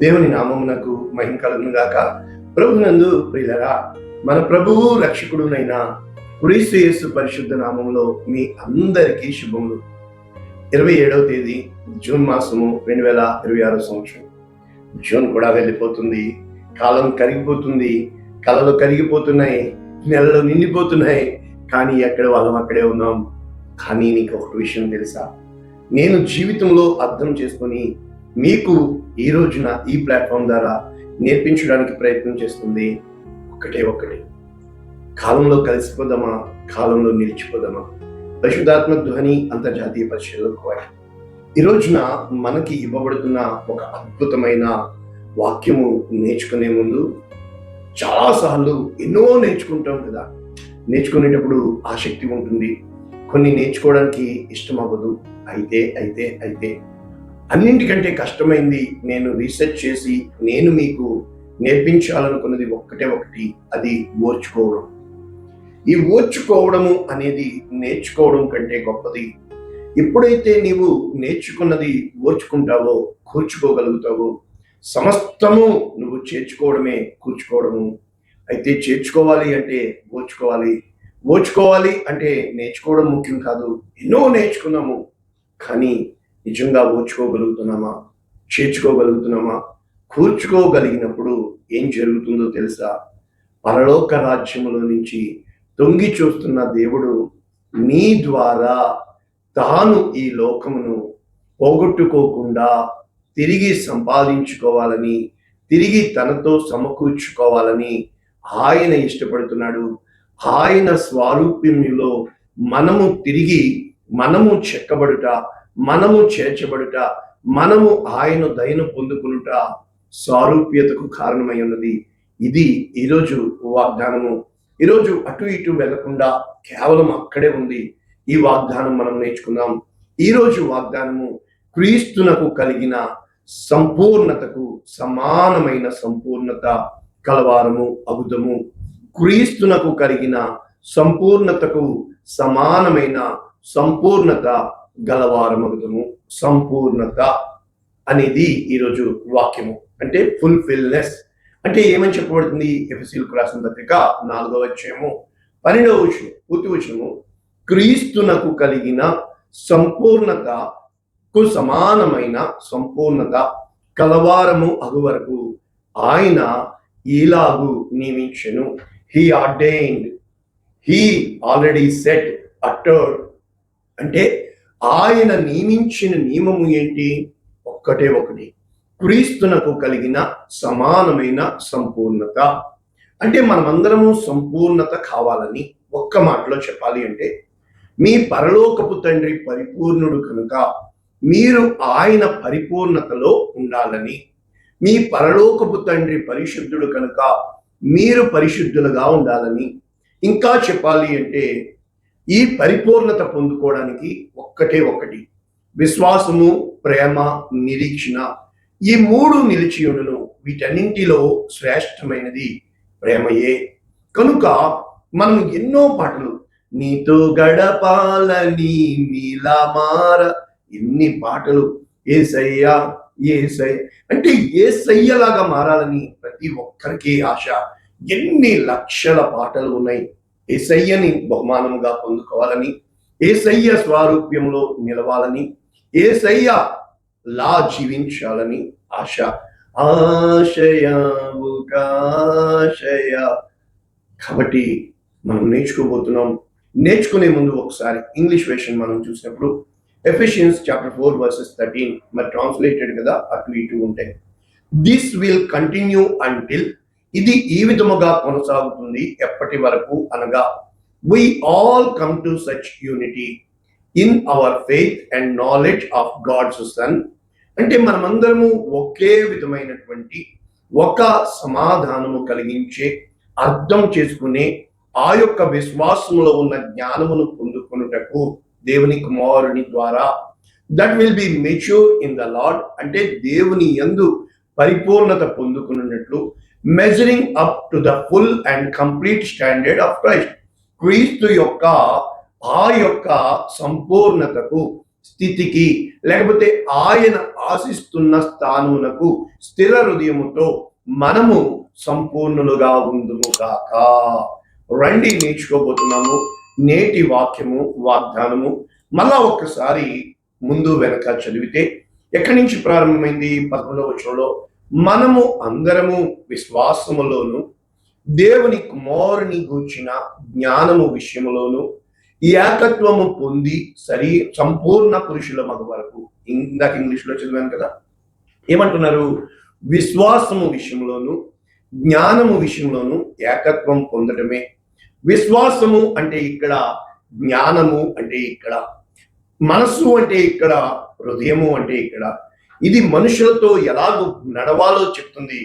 దేవుని నామమునకు మహిమ కలుగును గాక. ప్రభునందు ప్రియులరా, మన ప్రభువు రక్షకుడునైన క్రీస్తు యేసు పరిశుద్ధ నామములో మీ అందరికీ శుభములు. 27వ తేదీ జూన్ మాసము 2026 సంవత్సరం. జూన్ కూడా వెళ్ళిపోతుంది, కాలం కరిగిపోతుంది, కళలు కరిగిపోతున్నాయి, నెలలు నిండిపోతున్నాయి. కానీ ఎక్కడ వాళ్ళం అక్కడే ఉన్నాం. కానీ నీకు ఒక విషయం తెలుసా? నేను జీవితంలో అర్థం చేసుకొని మీకు ఈ రోజున ఈ ప్లాట్ఫామ్ ద్వారా నేర్పించడానికి ప్రయత్నం చేస్తుంది ఒకటే. కాలంలో కలిసిపోదామా, కాలంలో నిలిచిపోదామా? పరిశుద్ధాత్మ ధ్వని అంతర్జాతీయ పరిచయంలో ఈ రోజున మనకి ఇవ్వబడుతున్న ఒక అద్భుతమైన వాక్యము నేర్చుకునే ముందు చాలాసార్లు ఎన్నో నేర్చుకుంటాం కదా. నేర్చుకునేటప్పుడు ఆసక్తి ఉంటుంది, కొన్ని నేర్చుకోవడానికి ఇష్టం అవ్వదు. అయితే అన్నింటికంటే కష్టమైంది నేను రీసెర్చ్ చేసి నేను మీకు నేర్పించాలనుకున్నది ఒకటి, అది ఓర్చుకోవడం. ఈ ఓర్చుకోవడము అనేది నేర్చుకోవడం కంటే గొప్పది. ఎప్పుడైతే నీవు నేర్చుకున్నది ఓర్చుకుంటావో, కూర్చుకోగలుగుతావో, సమస్తము నువ్వు చేర్చుకోవడమే కూర్చుకోవడము. అయితే చేర్చుకోవాలి అంటే ఓర్చుకోవాలి అంటే నేర్చుకోవడం ముఖ్యం కాదు. ఎన్నో నేర్చుకున్నాము, కానీ నిజంగా ఓర్చుకోగలుగుతున్నామా, చేర్చుకోగలుగుతున్నామా? కూర్చుకోగలిగినప్పుడు ఏం జరుగుతుందో తెలుసా? పరలోక రాజ్యములో నుంచి తొంగి చూస్తున్న దేవుడు నీ ద్వారా తాను ఈ లోకమును పోగొట్టుకోకుండా తిరిగి సంపాదించుకోవాలని, తిరిగి తనతో సమకూర్చుకోవాలని ఆయన ఇష్టపడుతున్నాడు. ఆయన స్వారూప్యంలో మనము చెక్కబడుట, మనము చేర్చబడుట, మనము ఆయన దయను పొందుకునుట సారూప్యతకు కారణమై ఉన్నది. ఇది ఈరోజు వాగ్దానము. ఈరోజు అటు ఇటు వెళ్లకుండా కేవలం అక్కడే ఉంది. ఈ వాగ్దానం మనం నేర్చుకుందాం. ఈరోజు వాగ్దానము క్రీస్తునకు కలిగిన సంపూర్ణతకు సమానమైన సంపూర్ణత కలవారము అగుదము. క్రీస్తునకు కలిగిన సంపూర్ణతకు సమానమైన సంపూర్ణత గలవారమగుదము. సంపూర్ణత అనేది ఈరోజు వాక్యము. అంటే ఫుల్ఫిల్నెస్ అంటే ఏమని చెప్పబడుతుంది? ఎఫెసీయులకు రాసిన పత్రిక 4వ అధ్యాయము 12వ వచనం, పూర్తి వచనము, క్రీస్తునకు కలిగిన సంపూర్ణతకు సమానమైన సంపూర్ణత కలవారము అగు వరకు ఆయన ఇలాగు నియమించెను. He ordained, he already set, uttered. అంటే ఆయన నియమించిన నియమము ఏంటి? ఒకటి, క్రీస్తునకు కలిగిన సమానమైన సంపూర్ణత. అంటే మనమందరము సంపూర్ణత కావాలని ఒక్క మాటలో చెప్పాలి అంటే, మీ పరలోకపు తండ్రి పరిపూర్ణుడు కనుక మీరు ఆయన పరిపూర్ణతలో ఉండాలని, మీ పరలోకపు తండ్రి పరిశుద్ధుడు కనుక మీరు పరిశుద్ధులుగా ఉండాలని, ఇంకా చెప్పాలి అంటే ఈ పరిపూర్ణత పొందుకోవడానికి ఒకటి విశ్వాసము, ప్రేమ, నిరీక్షణ. ఈ మూడు నిలిచియుండును. వీటన్నింటిలో శ్రేష్టమైనది ప్రేమయే. కనుక మనం ఎన్నో పాటలు, నీతో గడపాలని నీలమార, ఎన్ని పాటలు, ఏసయ్యా అంటే ఏసయ్యలాగా మారాలని ప్రతి ఒక్కరికి ఆశ. ఎన్ని లక్షల పాటలు ఉన్నాయి. ఏసయ్యని బహుమానంగా పొందుకోవాలని, ఏసయ్య స్వారూప్యంలో నిలవాలని, ఏసయ్య లా జీవించాలని ఆశ. కాబట్టి మనం నేర్చుకోబోతున్నాం. నేర్చుకునే ముందు ఒకసారి ఇంగ్లీష్ వెర్షన్ మనం చూసినప్పుడు ఎఫెసియన్స్ చాప్టర్ 4:13, మరి ట్రాన్స్లేటెడ్ కదా, అటు ఇటు ఉంటాయి. దిస్ విల్ కంటిన్యూ అంటిల్, ఇది ఈ విధముగా కొనసాగుతుంది ఎప్పటి వరకు అనగా, we all come to such unity in our faith and knowledge of God's Son. అంటే మనమందరము ఒకే విధమైనటువంటి ఒక సమాధానము కలిగించే, అర్థం చేసుకునే ఆ యొక్క విశ్వాసములో ఉన్న జ్ఞానమును పొందుకొనుటకు దేవుని కుమారుని ద్వారా, that will be mature in the lord, అంటే దేవుని యందు పరిపూర్ణత పొందుకున్నట్లు, measuring up to the full and complete standard of Christ. క్రీస్తు యొక్క ఆ యొక్క సంపూర్ణతకు స్థితికి, లేకపోతే ఆయన ఆశిస్తున్న స్థానమునకు స్థిర హృదయముతో మనము సంపూర్ణులుగా ఉందుము కాక. రండి నేర్చుకోబోతున్నాము నేటి వాగ్దానము. మళ్ళా ఒక్కసారి ముందు వెనక చదివితే ఎక్కడి నుంచి ప్రారంభమైంది? 11వ వచనంలో, మనము అందరము విశ్వాసములోను దేవుని కుమారుని గూర్చిన జ్ఞానము విషయములోను ఏకత్వము పొంది సంపూర్ణ పురుషుల మగ వరకు. ఇందాక ఇంగ్లీష్లో చదివాను కదా, ఏమంటున్నారు? విశ్వాసము విషయంలోను జ్ఞానము విషయంలోను ఏకత్వం పొందడమే. విశ్వాసము అంటే ఇక్కడ, జ్ఞానము అంటే ఇక్కడ, మనస్సు అంటే ఇక్కడ, హృదయము అంటే ఇక్కడ. ఇది మనుషులతో ఎలాగో నడవాలో చెప్తుంది.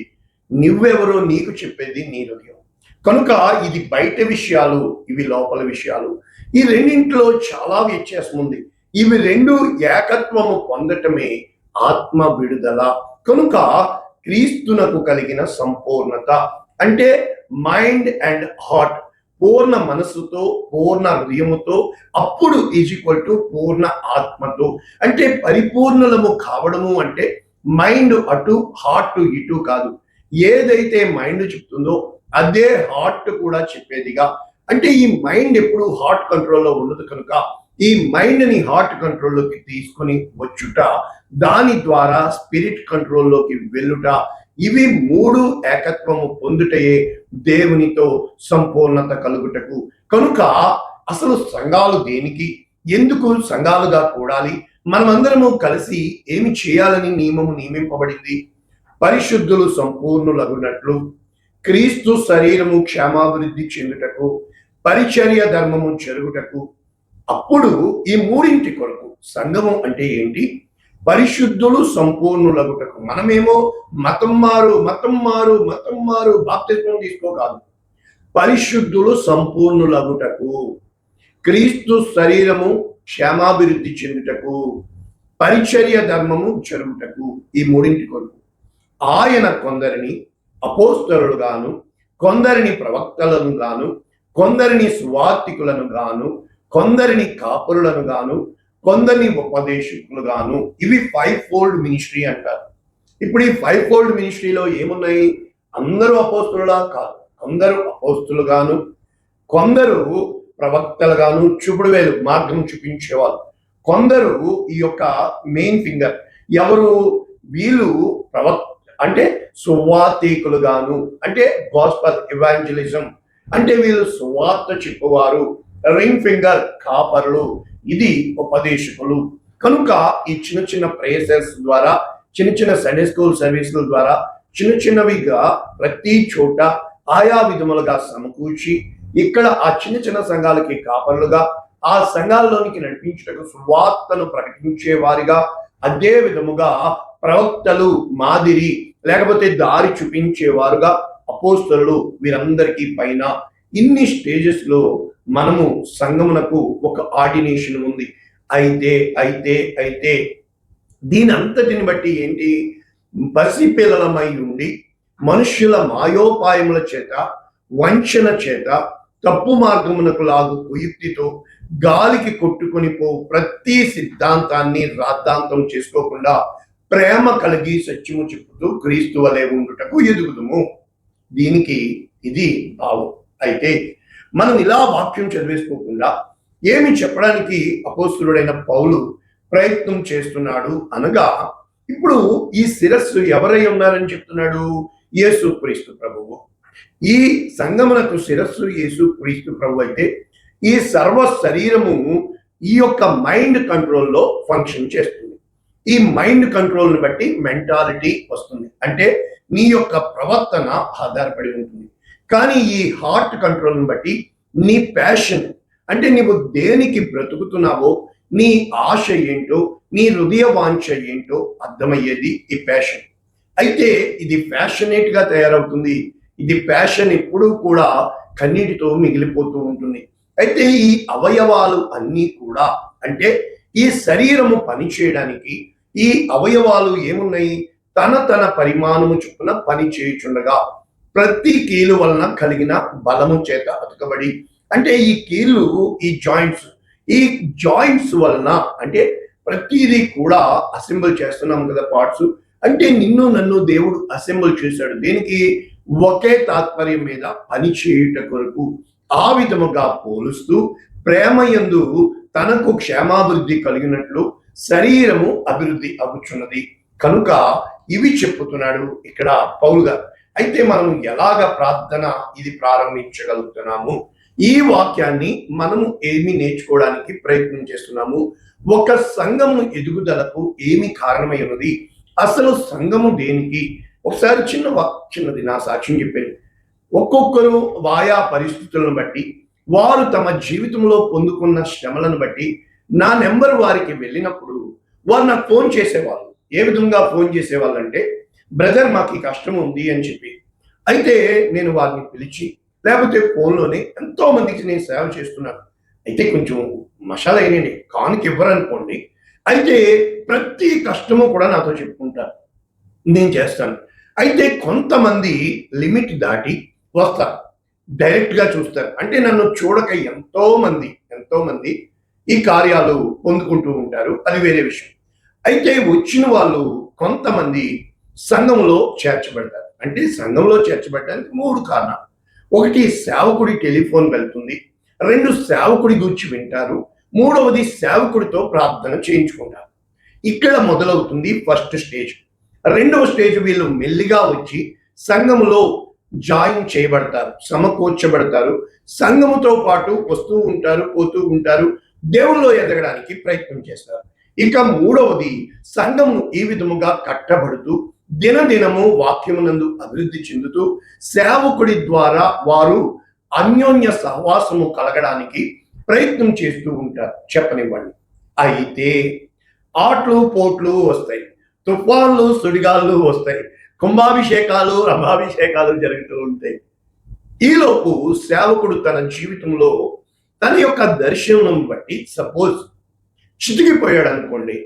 నువ్వెవరో నీకు చెప్పేది నీ హృదయం. కనుక ఇది బయట విషయాలు, ఇవి లోపల విషయాలు. ఈ రెండింటిలో చాలా వ్యత్యాసం ఉంది. ఇవి రెండు ఏకత్వము పొందటమే ఆత్మ విడుదల. కనుక క్రీస్తునకు కలిగిన సంపూర్ణత అంటే మైండ్ అండ్ హార్ట్, పూర్ణ మనస్సుతో పూర్ణ హృదయముతో, అప్పుడు ఈక్వల్ టు పూర్ణ ఆత్మతో. అంటే పరిపూర్ణలము కావడము అంటే మైండ్ అటు హార్ట్ ఇటు కాదు. ఏదైతే మైండ్ చెప్తుందో అదే హార్ట్ కూడా చెప్పేదిగా. అంటే ఈ మైండ్ ఎప్పుడు హార్ట్ కంట్రోల్లో ఉండదు. కనుక ఈ మైండ్ ని హార్ట్ కంట్రోల్లోకి తీసుకొని వచ్చుట, దాని ద్వారా స్పిరిట్ కంట్రోల్లోకి వెళ్ళుట, ఇవి మూడు ఏకత్వము పొందుటయే దేవునితో సంపూర్ణత కలుగుటకు. కనుక అసలు సంఘాలు దేనికి, ఎందుకు సంఘాలుగా కూడాలి, మనమందరము కలిసి ఏమి చేయాలని నియమము నియమింపబడింది? పరిశుద్ధులు సంపూర్ణులగునట్లు, క్రీస్తు శరీరము క్షేమాభివృద్ధి చెందుటకు, పరిచర్య ధర్మము జరుగుటకు. అప్పుడు ఈ మూడింటి కొరకు సంఘము అంటే ఏంటి? పరిశుద్ధులు సంపూర్ణులగుటకు. మనమేమో మతం మారు బాప్తిస్మం తీసుకోకాదు. పరిశుద్ధులు సంపూర్ణులగుటకు, క్రీస్తు శరీరము క్షేమాభివృద్ధి చెందుటకు, పరిచర్య ధర్మము జరుగుటకు. ఈ మూడింటి కొరకు ఆయన కొందరిని అపోస్తలులు గాను, కొందరిని ప్రవక్తలను గాను, కొందరిని సువార్తికులను గాను, కొందరిని కాపురులను గాను, కొందరిని ఉపదేశకులు గాను. ఇవి 5-fold మినిస్ట్రీ అంటారు. ఇప్పుడు ఈ 5-fold మినిస్ట్రీలో ఏమున్నాయి? అందరూ అపోస్తులులా కాదు, అందరూ అపోస్తులు గాను, కొందరు ప్రవక్తలు గాను, చూపుడు వేలు మార్గం చూపించేవాళ్ళు, కొందరు ఈ యొక్క మెయిన్ ఫింగర్ ఎవరు? వీళ్ళు అంటే సువార్తికులు గాను, అంటే గాస్పల్ ఎవాంజలిజం, అంటే వీళ్ళు సువార్త చెప్పేవారు. రింగ్ ఫింగర్ కాపరులు, ఇది ఉపదేశకులు. కనుక ఈ చిన్న చిన్న ప్రేయర్స్ ద్వారా, చిన్న చిన్న సండే స్కూల్ సర్వీసుల ద్వారా, చిన్నవిగా ప్రతి చోట ఆయా విధములుగా సమకూర్చి ఇక్కడ ఆ చిన్న సంఘాలకి కాపరులుగా, ఆ సంఘాల్లోనికి నడిపించుటకు సువార్తను ప్రకటించే వారిగా, అదే విధముగా ప్రవక్తలు మాదిరి లేకపోతే దారి చూపించేవారుగా అపోస్తలులు, వీరందరికీ పైన ఇన్ని స్టేజెస్ లో మనము సంఘమునకు ఒక ఆర్డినేషన్ ఉంది. అయితే దీని అంతటిని బట్టి ఏంటి? పసిపిల్లలమై ఉండి మనుష్యుల మాయోపాయముల చేత, వంచన చేత, తప్పు మార్గమునకు లాగు కుయుక్తితో గాలికి కొట్టుకొని ప్రతి సిద్ధాంతాన్ని రాద్ధాంతం చేసుకోకుండా ప్రేమ కలిగి సత్యము చెప్పుతూ క్రీస్తు వలె ఉండుటకు ఎదుగుదుము. దీనికి ఇది భావం. అయితే మనం ఇలా వాక్యం చదివేసుకోకుండా ఏమి చెప్పడానికి అపోస్తులుడైన పౌలు ప్రయత్నం చేస్తున్నాడు అనగా, ఇప్పుడు ఈ శిరస్సు ఎవరై ఉన్నారని చెప్తున్నాడు? యేసు క్రీస్తు ప్రభువు. ఈ సంగమునకు శిరస్సు యేసు క్రీస్తు ప్రభు అయితే, ఈ సర్వ శరీరము ఈ యొక్క మైండ్ కంట్రోల్లో ఫంక్షన్ చేస్తుంది. ఈ మైండ్ కంట్రోల్ని బట్టి మెంటాలిటీ వస్తుంది, అంటే నీ యొక్క ప్రవర్తన ఆధారపడి ఉంటుంది. కానీ ఈ హార్ట్ కంట్రోల్ని బట్టి నీ ప్యాషన్, అంటే నీవు దేనికి బ్రతుకుతున్నావో, నీ ఆశ ఏంటో, నీ హృదయ వాంఛ ఏంటో అర్థమయ్యేది ఈ ప్యాషన్. అయితే ఇది ప్యాషనేట్ గా తయారవుతుంది. ఇది ప్యాషన్ ఎప్పుడూ కూడా కన్నీటితో మిగిలిపోతూ ఉంటుంది. అయితే ఈ అవయవాలు అన్నీ కూడా, అంటే ఈ శరీరము పనిచేయడానికి ఈ అవయవాలు ఏమున్నాయి? తన పరిమాణము చొప్పున పని చేయుచుండగా ప్రతి కీలు వలన కలిగిన బలము చేత అతుకబడి, అంటే ఈ కీళ్ళు, ఈ జాయింట్స్ వలన, అంటే ప్రతిదీ కూడా అసెంబుల్ చేస్తున్నాం కదా పార్ట్స్. అంటే నిన్ను నన్ను దేవుడు అసెంబుల్ చేశాడు దేనికి? ఒకే తాత్పర్యం మీద పని చేయుట కొరకు. ఆ విధముగా పోలుస్తూ ప్రేమయందు తనకు క్షేమాభివృద్ధి కలిగినట్లు శరీరము అభివృద్ధి అగుచున్నది కనుక ఇవి చెప్పుతున్నాడు ఇక్కడ పౌలు గారు. అయితే మనం ఎలాగ ప్రార్థన ఇది ప్రారంభించగలుగుతున్నాము? ఈ వాక్యాన్ని మనము ఏమి నేర్చుకోవడానికి ప్రయత్నం చేస్తున్నాము? ఒక సంఘము ఎదుగుదలకు ఏమి కారణమై ఉన్నది? అసలు సంఘము దేనికి? ఒకసారి చిన్నది నా సాక్ష్యం చెప్పాను. ఒక్కొక్కరు ఆయా పరిస్థితులను బట్టి వారు తమ జీవితంలో పొందుకున్న శ్రమలను బట్టి నా నెంబర్ వారికి వెళ్ళినప్పుడు వారు నాకు ఫోన్ చేసేవాళ్ళు. ఏ విధంగా ఫోన్ చేసేవాళ్ళు అంటే, బ్రదర్ మాకు ఈ కష్టం ఉంది అని చెప్పి. అయితే నేను వారిని పిలిచి లేకపోతే ఫోన్లోనే ఎంతో మందికి నేను సేవ చేస్తున్నాను. అయితే కొంచెం మసాలా అయినండి కానుక ఇవ్వరనుకోండి, అయితే ప్రతి కష్టము కూడా నాతో చెప్పుకుంటారు, నేను చేస్తాను. అయితే కొంతమంది లిమిట్ దాటి వస్తారు, డైరెక్ట్గా చూస్తారు. అంటే నన్ను చూడక ఎంతో మంది ఈ కార్యాలు పొందుకుంటూ ఉంటారు, అది వేరే విషయం. అయితే వచ్చిన వాళ్ళు కొంతమంది సంఘంలో చేర్చబడతారు. అంటే సంఘంలో చేర్చబడడానికి 3 కారణాలు. 1 సేవకుడి టెలిఫోన్ వెళ్తుంది, 2 సేవకుడి గురించి వింటారు, 3వది సేవకుడితో ప్రార్థన చేయించుకుంటారు. ఇక్కడ మొదలవుతుంది ఫస్ట్ స్టేజ్. 2వ స్టేజ్ వీళ్ళు మెల్లిగా వచ్చి సంఘములో జాయిన్ చేయబడతారు, సమకూర్చబడతారు, సంఘముతో పాటు వస్తూ ఉంటారు, పోతూ ఉంటారు, దేవుల్లో ఎదగడానికి ప్రయత్నం చేస్తారు. ఇక 3వది సంఘము ఈ విధముగా కట్టబడుతూ దినదినము వాక్యమునందు అభివృద్ధి చెందుతూ సేవకుడి ద్వారా వారు అన్యోన్య సహవాసము కలగడానికి ప్రయత్నం చేస్తూ ఉంటారు. చెప్పనివ్వండి. అయితే ఆట్లు పోట్లు వస్తాయి, తుఫాన్లు సుడిగాళ్ళు వస్తాయి, కుంభాభిషేకాలు రమాభిషేకాలు జరుగుతూ ఉంటాయి. ఈలోపు సేవకుడు తన జీవితంలో తన యొక్క దర్శనం బట్టి సపోజ్ చితికిపోయాడు అనుకోండి.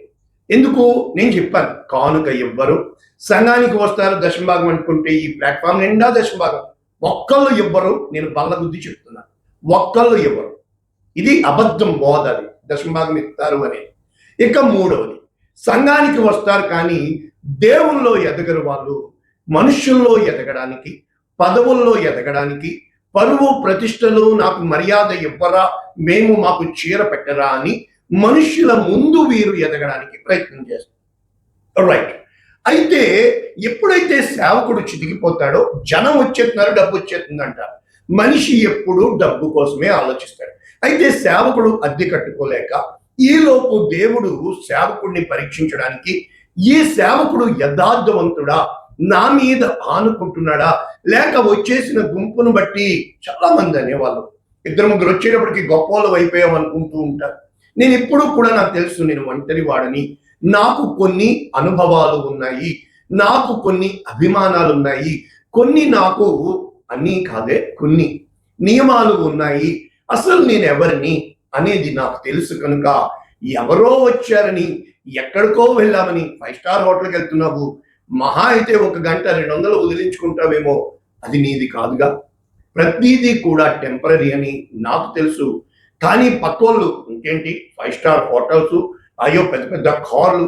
ఎందుకు? నేను చెప్పాను, కానుక ఇవ్వరు, సంఘానికి వస్తారు దశంభాగం అనుకుంటే ఈ ప్లాట్ఫామ్ నిండా దశంభాగం, ఒక్కళ్ళు ఇవ్వరు. నేను బల్ల బుద్ధి చెప్తున్నాను, ఒక్కళ్ళు ఇవ్వరు. ఇది అబద్ధం బోధ, అది దశంభాగం ఇస్తారు అని. ఇక 3వది సంఘానికి వస్తారు కానీ దేవుల్లో ఎదగరు వాళ్ళు. మనుషుల్లో ఎదగడానికి, పదవుల్లో ఎదగడానికి, పరువు ప్రతిష్టలు నాకు మర్యాద ఇవ్వరా, మేము మాకు చీర పెట్టరా అని మనుషుల ముందు వీరు ఎదగడానికి ప్రయత్నం చేస్తారు. రైట్. అయితే ఎప్పుడైతే సేవకుడు చితికిపోతాడో జనం వచ్చేస్తున్నారు, డబ్బు వచ్చేస్తుంది అంటారు. మనిషి ఎప్పుడు డబ్బు కోసమే ఆలోచిస్తాడు. అయితే సేవకుడు అద్దె కట్టుకోలేక ఈలోపు దేవుడు సేవకుడిని పరీక్షించడానికి ఈ సేవకుడు యథార్థవంతుడా, నా మీద ఆనుకుంటున్నాడా, లేక వచ్చేసిన గుంపును బట్టి చాలా మంది అనేవాళ్ళు 2-3 వచ్చేటప్పటికి గొప్పలు అయిపోయాం అనుకుంటూ ఉంటారు. నేను ఎప్పుడూ కూడా నాకు తెలుసు నేను ఒంటరి వాడని, నాకు కొన్ని అనుభవాలు ఉన్నాయి, నాకు కొన్ని అభిమానాలు ఉన్నాయి, కొన్ని నాకు అన్నీ కాదే కొన్ని నియమాలు ఉన్నాయి, అసలు నేను ఎవరిని అనేది నాకు తెలుసు. కనుక ఎవరో వచ్చారని ఎక్కడికో వెళ్ళామని 5 స్టార్ హోటల్కి వెళ్తున్నావు, మహా అయితే 1 గంట 200 వదిలించుకుంటావేమో, అది నీది కాదుగా. ప్రతిదీ కూడా టెంపరీ అని నాకు తెలుసు. కానీ పక్కోళ్ళు ఇంకేంటి 5 స్టార్ హోటల్స్, అయ్యో పెద్ద పెద్ద కార్లు,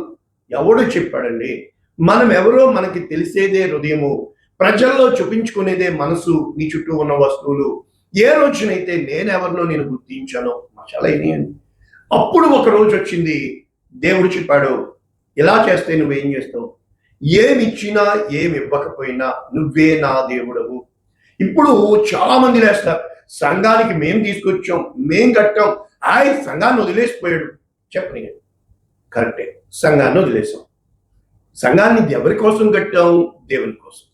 ఎవడు చెప్పాడండి? మనం ఎవరో మనకి తెలిసేదే హృదయము, ప్రజల్లో చూపించుకునేదే మనసు, నీ చుట్టూ ఉన్న వస్తువులు. ఏ రోజునైతే నేనెవరినో నేను గుర్తించానో చాలా అయినాయండి. అప్పుడు ఒక రోజు వచ్చింది, దేవుడు చెప్పాడు, ఇలా చేస్తే నువ్వేం చేస్తావు? ఏమిచ్చినా ఏమి ఇవ్వకపోయినా నువ్వే నా దేవుడవు. ఇప్పుడు చాలా మంది లేస్తారు, సంఘానికి మేం తీసుకొచ్చాం, మేం కట్టాం, సంఘాన్ని వదిలేసిపోయాడు. చెప్పని కరెక్టే, సంఘాన్ని వదిలేసాం. సంఘాన్ని ఎవరి కోసం కట్టాం? దేవుని కోసం.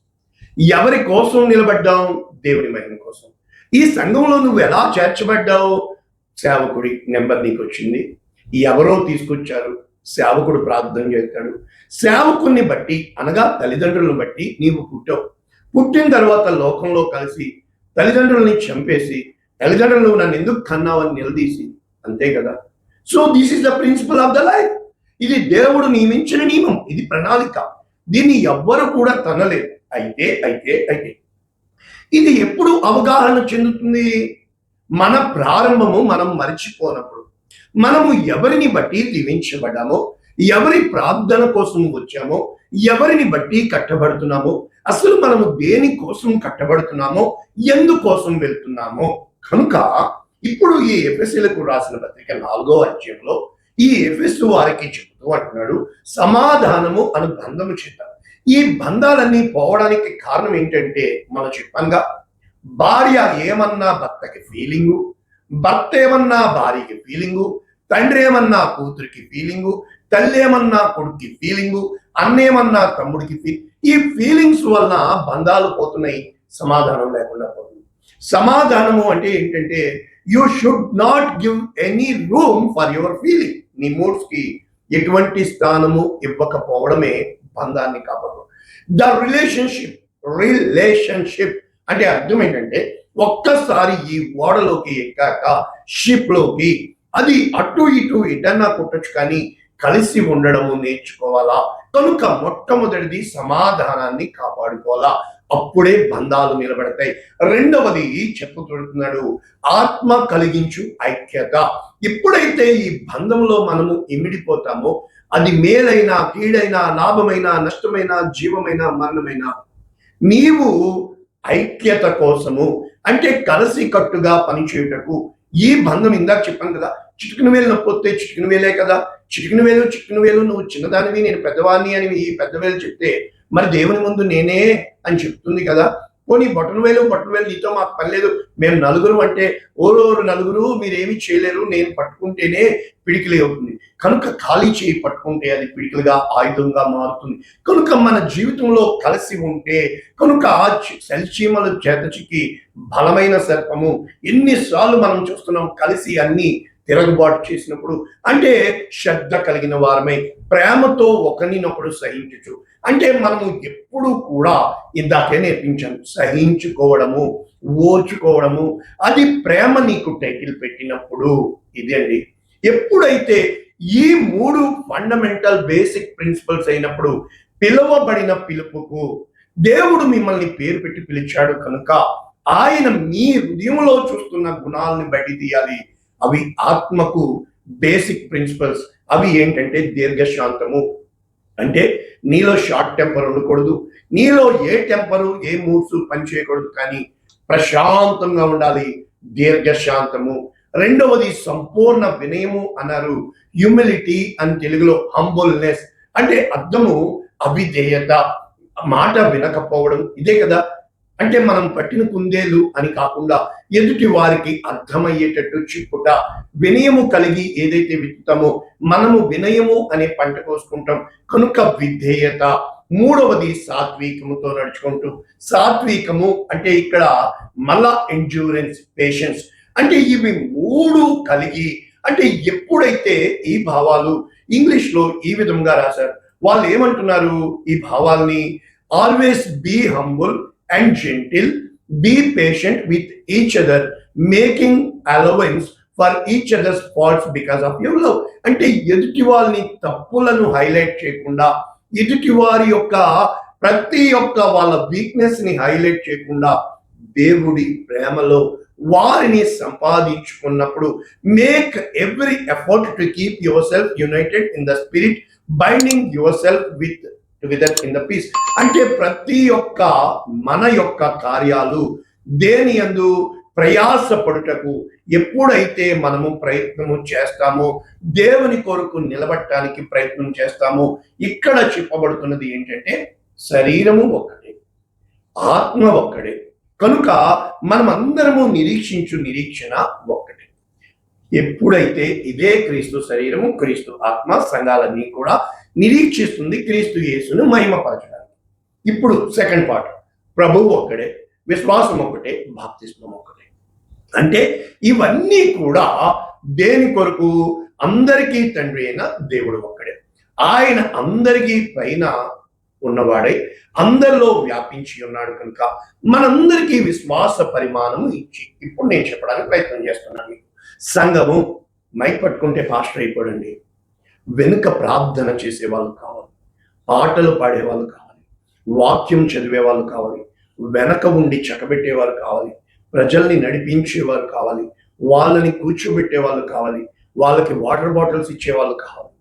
ఎవరి కోసం నిలబడ్డాం? దేవుని మహిమ కోసం. ఈ సంఘంలో నువ్వు ఎలా చేర్చబడ్డావు? సేవకుడి నెంబర్ నీకు వచ్చింది, ఎవరో తీసుకొచ్చారు, సేవకుడు ప్రార్థన చేస్తాడు. సేవకుడిని బట్టి అనగా తల్లిదండ్రులను బట్టి నీవు పుట్టావు. పుట్టిన తర్వాత లోకంలో కలిసి తల్లిదండ్రులని చంపేసి తల్లిదండ్రులు నన్ను ఎందుకు కన్నావని నిలదీసి, అంతే కదా. So this is the principle of the life. ఇది దేవుడు నియమించిన నియమం, ఇది ప్రణాళిక, దీన్ని ఎవ్వరు కూడా తనలేదు. అయితే ఇది ఎప్పుడు అవగాహన చెందుతుంది? మన ప్రారంభము మనం మర్చిపోనప్పుడు. మనము ఎవరిని బట్టి దీవించబడ్డామో, ఎవరి ప్రార్థన కోసం వచ్చామో, ఎవరిని బట్టి కట్టబడుతున్నామో, అసలు మనము దేని కోసం కట్టబడుతున్నామో, ఎందుకోసం వెళ్తున్నామో. కనుక ఇప్పుడు ఈ ఎఫెసీలకు రాసిన పత్రిక 4వ అధ్యాయంలో ఈ ఎఫెసు వారికి చెబుతూ అంటున్నాడు, సమాధానము అను బంధము చేత. ఈ బంధాలన్నీ పోవడానికి కారణం ఏంటంటే, మనం చెప్పంగా, భార్య ఏమన్నా భర్తకి ఫీలింగు, భర్త ఏమన్నా భార్యకి ఫీలింగు, తండ్రి ఏమన్నా కూతురికి ఫీలింగు, తల్లి ఏమన్నా కొడుక్కి ఫీలింగు, అన్నేమన్నా తమ్ముడికి ఈ ఫీలింగ్స్ వలన బంధాలు పోతున్నాయి, సమాధానం లేకుండా పోతుంది. సమాధానము అంటే ఏంటంటే, you should not give any room for your feeling. నీ మూడ్స్ కి ఎటువంటి స్థానము ఇవ్వకపోవడమే బంధాన్ని కాపాడు. ద రిలేషన్షిప్ అంటే అర్థం ఏంటంటే, ఒక్కసారి ఈ ఓడలోకి ఎక్కాక, షిప్ లోకి, అది అటు ఇటు ఎటన్నా కొట్టచ్చు, కానీ కలిసి ఉండడము నేర్చుకోవాలా. కనుక మొట్టమొదటిది సమాధానాన్ని కాపాడుకోవాలా, అప్పుడే బంధాలు నిలబడతాయి. రెండవది చెప్పుతున్నాడు, ఆత్మ కలిగించు ఐక్యత. ఎప్పుడైతే ఈ బంధంలో మనము ఇమిడిపోతామో, అది మేలైనా కీడైనా లాభమైనా నష్టమైనా జీవమైనా మరణమైనా, నీవు ఐక్యత కోసము అంటే కలిసి కట్టుగా పనిచేయుటకు, ఈ బంధం ఇందాక చెప్పాను కదా, చిటికిన వేలు నొప్పి వస్తే చిటికిన వేలే కదా, చిటికిన వేలు నువ్వు చిన్నదానివి నేను పెద్దవాడిని అని ఈ పెద్ద వేలు చెప్తే, మరి దేవుని ముందు నేనే అని చెప్తుంది కదా. పోనీ బొట్టన వేలు నీతో మాకు పని లేదు, మేము నలుగురు అంటే ఓరోరు నలుగురు మీరేమి చేయలేరు, నేను పట్టుకుంటేనే పిడికిలి అవుతుంది. కనుక ఖాళీ చేయి పట్టుకుంటే అది పిడికిలుగా ఆయుధంగా మారుతుంది. కనుక మన జీవితంలో కలిసి ఉంటే, కనుక సెల్చీమలు చేతచికి బలమైన సర్పము, ఎన్నిసార్లు మనం చూస్తున్నాం కలిసి అన్ని తిరగబాటు చేసినప్పుడు. అంటే శ్రద్ధ కలిగిన వారమై ప్రేమతో ఒకరినొకడు సహించచ్చు. అంటే మనము ఎప్పుడు కూడా ఇందాకే నేర్పించాను, సహించుకోవడము, ఓర్చుకోవడము, అది ప్రేమ నీకు టైటిల్ పెట్టినప్పుడు. ఇది అండి, ఎప్పుడైతే ఈ 3 ఫండమెంటల్ బేసిక్ ప్రిన్సిపల్స్ అయినప్పుడు, పిలువబడిన పిలుపుకు దేవుడు మిమ్మల్ని పేరు పెట్టి పిలిచాడు కనుక ఆయన మీ హృదయంలో చూస్తున్న గుణాలను బయట తీయాలి. అవి ఆత్మకు బేసిక్ ప్రిన్సిపల్స్. అవి ఏంటంటే దీర్ఘశాంతము, అంటే నీలో షార్ట్ టెంపర్ ఉండకూడదు, నీలో ఏ టెంపరు ఏ మూడ్స్ పనిచేయకూడదు, కానీ ప్రశాంతంగా ఉండాలి, దీర్ఘశాంతము. రెండవది సంపూర్ణ వినయము అన్నారు, హ్యూమిలిటీ అని తెలుగులో హంబుల్నెస్ అంటే అర్థము అవిధేయత, మాట వినకపోవడం, ఇదే కదా. అంటే మనం పట్టిన కుందేలు అని కాకుండా ఎదుటి వారికి అర్థమయ్యేటట్టు చెప్పుట, వినయము కలిగి ఏదైతే విత్తుతామో మనము వినయము అనే పంట కోసుకుంటాం. కనుక విధేయత. మూడవది సాత్వికముతో నడుచుకుంటూ, సాత్వికము అంటే ఇక్కడ మళ్ళా ఎండ్యూరెన్స్, పేషెన్స్, అంటే ఇవి 3 కలిగి, అంటే ఎప్పుడైతే ఈ భావాలు ఇంగ్లీష్ లో ఈ విధంగా రాశారు, వాళ్ళు ఏమంటున్నారు ఈ భావాల్ని, always be humble and gentle, be patient with each other, making allowance for each other's faults because of your love. అంటే ఎదుటి వాళ్ళని తప్పులను హైలైట్ చేయకుండా, ఎదుటి వారి యొక్క ప్రతి ఒక్క వాళ్ళ వీక్నెస్ ని హైలైట్ చేయకుండా, దేవుడి ప్రేమలో వారిని సంపాదించుకున్నప్పుడు, make every effort to keep yourself united in the spirit, binding yourself with together in the peace. అంటే ప్రతి ఒక్క మన యొక్క కార్యాలు దేని యందు ప్రయాసపడుటకు ఎప్పుడైతే మనము ప్రయత్నము చేస్తామో, దేవుని కొరకు నిలబడటానికి ప్రయత్నం చేస్తామో, ఇక్కడ చెప్పబడుతున్నది ఏంటంటే శరీరము ఒక్కటే, ఆత్మ ఒక్కడే. కనుక మనం అందరము నిరీక్షించు నిరీక్షణ ఒక్కటే. ఎప్పుడైతే ఇదే క్రీస్తు శరీరము, క్రీస్తు ఆత్మ సంఘాలన్నీ కూడా నిరీక్షిస్తుంది క్రీస్తు యేసును మహిమపరచడానికి. ఇప్పుడు సెకండ్ పార్ట్, ప్రభువు ఒక్కడే, విశ్వాసం ఒక్కటే, బాప్తిస్మం ఒక్కటే. అంటే ఇవన్నీ కూడా దేని కొరకు? అందరికీ తండ్రి అయిన దేవుడు ఒక్కడే. ఆయన అందరికీ పైన ఉన్నవాడై అందరిలో వ్యాపించి ఉన్నాడు కనుక మనందరికీ విశ్వాస పరిమాణం ఇచ్చి, ఇప్పుడు నేను చెప్పడానికి ప్రయత్నం చేస్తున్నాను. సంఘము మైక్ పట్టుకుంటే పాస్టర్ అయిపోడండి, వెనుక ప్రార్థన చేసే వాళ్ళు కావాలి, పాటలు పాడేవాళ్ళు కావాలి, వాక్యం చదివే వాళ్ళు కావాలి, వెనక ఉండి చక్కబెట్టేవారు కావాలి, ప్రజల్ని నడిపించేవారు కావాలి, వాళ్ళని కూర్చోబెట్టే వాళ్ళు కావాలి, వాళ్ళకి వాటర్ బాటిల్స్ ఇచ్చేవాళ్ళు కావాలి,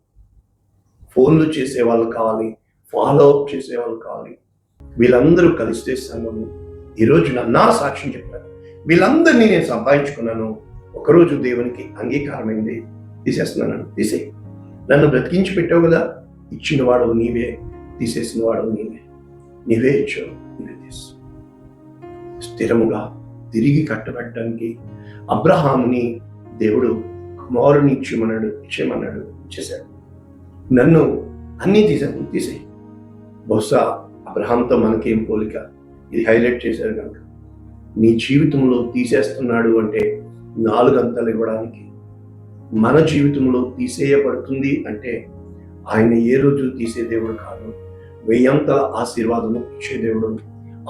ఫోన్లు చేసేవాళ్ళు కావాలి, ఫాలో అప్ చేసేవాళ్ళు కావాలి. వీళ్ళందరూ కలిస్తే సంఘము ఈరోజు నా సాక్ష్యం చెప్పారు. వీళ్ళందరినీ నేను సంపాదించుకున్నాను, ఒకరోజు దేవునికి అంగీకారమైంది, తీసేస్తున్నాను. తీసే, నన్ను బ్రతికించి పెట్టావు కదా, ఇచ్చిన వాడు నీవే, తీసేసిన వాడు నీవే. నీవే ఇచ్చావు, నీవే తీసు. స్థిరముగా తిరిగి కట్టబెట్టడానికి అబ్రహాముని దేవుడు కుమారుని ఇచ్చేయమన్నాడు, ఇచ్చేశాడు. నన్ను అన్నీ తీసే. బహుశా అబ్రహాంతో మనకేం పోలిక, ఇది హైలైట్ చేశారు కనుక. నీ జీవితంలో తీసేస్తున్నాడు అంటే 4 అంతలు ఇవ్వడానికి, మన జీవితంలో తీసేయబడుతుంది అంటే ఆయన ఏ రోజు తీసే దేవుడు కాదు, 1000 అంతల ఆశీర్వాదము ఇచ్చే దేవుడు.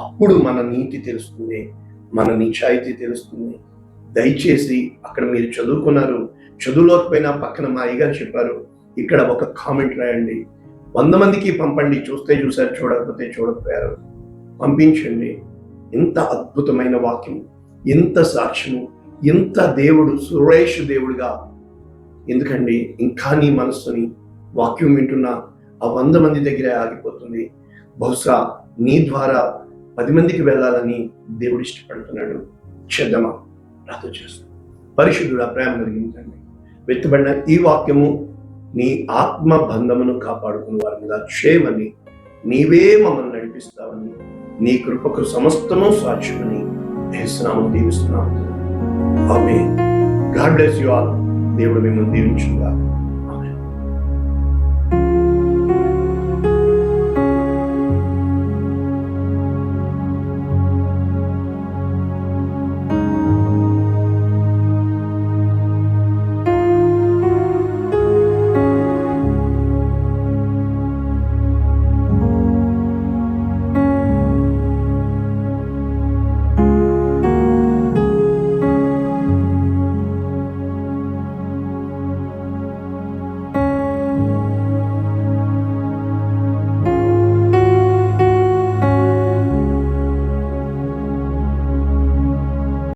అప్పుడు మన నీతి తెలుస్తుంది, మన నిజాయితీ తెలుస్తుంది. దయచేసి అక్కడ మీరు చదువుకున్నారు, చదువులోకపోయినా పక్కన మా అయ్యగారు చెప్పారు, ఇక్కడ ఒక కామెంట్ రాయండి. 100 మందికి పంపండి, చూస్తే చూసారు, చూడకపోతే చూడకపోయారు, పంపించండి. ఎంత అద్భుతమైన వాక్యం, ఎంత సాక్ష్యము, ఎంత దేవుడు సురేష్ దేవుడుగా. ఎందుకండి ఇంకా నీ మనస్సుని వాక్యం వింటున్నా ఆ 100 మంది దగ్గరే ఆగిపోతుంది. బహుశా నీ ద్వారా 10 మందికి వెళ్ళాలని దేవుడు ఇష్టపడుతున్నాడు. చేద్దామా? ప్రార్థన చేస్తాం. పరిశుద్ధుడా, ప్రేమ కలిగించండి. వెత్తబడిన ఈ వాక్యము నీ ఆత్మ బంధమును కాపాడుకున్న వారి మీద చేయమని, నీవే మమ్మల్ని నడిపిస్తావని, నీ కృపకు సమస్తము సాక్ష్యమని యేసునామమున దీవిస్తున్నాము. ఆమేన్. God bless you all. దేవుడు మిమ్మల్ని దీవించుగాక.